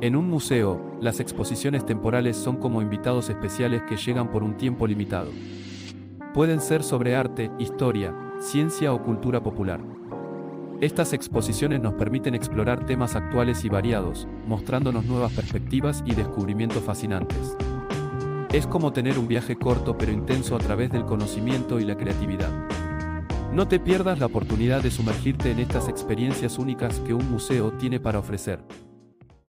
En un museo, las exposiciones temporales son como invitados especiales que llegan por un tiempo limitado. Pueden ser sobre arte, historia, ciencia o cultura popular. Estas exposiciones nos permiten explorar temas actuales y variados, mostrándonos nuevas perspectivas y descubrimientos fascinantes. Es como tener un viaje corto pero intenso a través del conocimiento y la creatividad. No te pierdas la oportunidad de sumergirte en estas experiencias únicas que un museo tiene para ofrecer.